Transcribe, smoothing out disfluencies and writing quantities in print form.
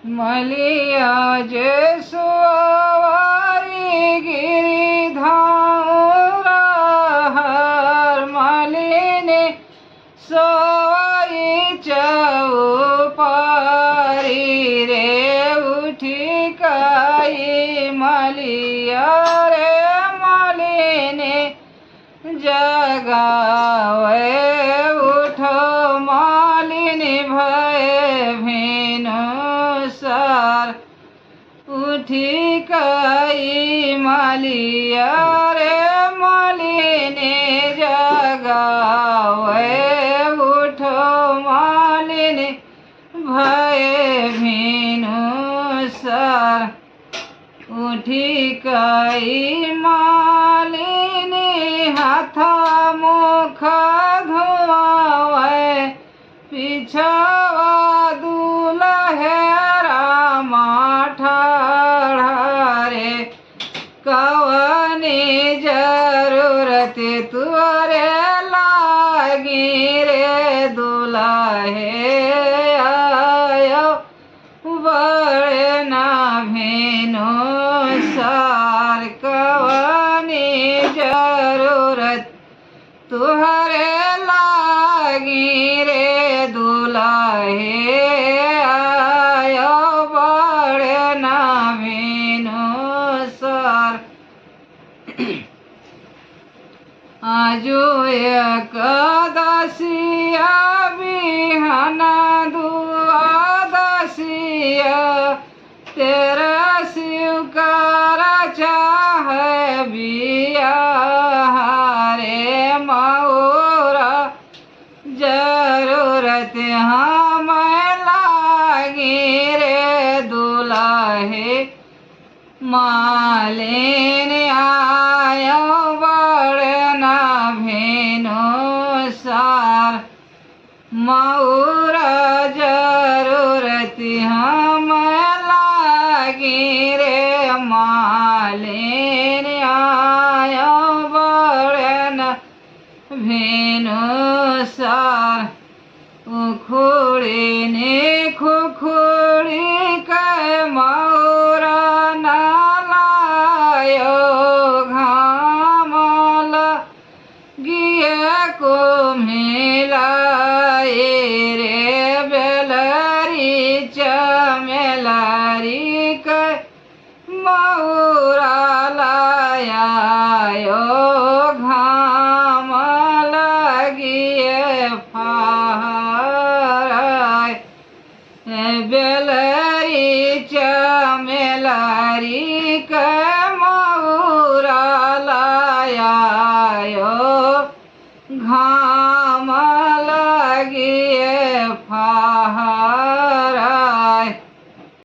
मलिया जे सुवारी गिरिधारा हर मलिने सोई चौपारी रे उठी काई मलिया रे मलिने जगावे उठो मालिनी भय भेनु सार उठी काई मलिया रे मालिनी जगावे उठो मालिनी भय भेनु सार उठी काई मालिनी हाथा मुख धोवे पिछवा दूल्हे रामा ठाढ़े कवनी जरूरत तुअरे लागी रे दूल्हे आयो बड़े ना भेनो सार कवनी जरूरत तुहरे लागी रे दूल्हे आयो बड़े ना भेनो सार आजो एकदशिया बिहाना दुआदशिया तेरा स्वीकार चाह बिया रे मौरा जरूरत हम लागी रे दूल्हे मालिन आयो बड़े ना भेनो सार मौरा जरूरत हम लागी रे मालिन आयो बड़े ना भेनो सार उखुड़ी ने खुखुड़ी के मौरा ना लायो घामल गिया को मिलाए रे बेलरी चमेलारी के मौरा लायो घाम लगिए फाराय बेलरी चमेलारी के मौरा लायो घाम लगिए फाराय।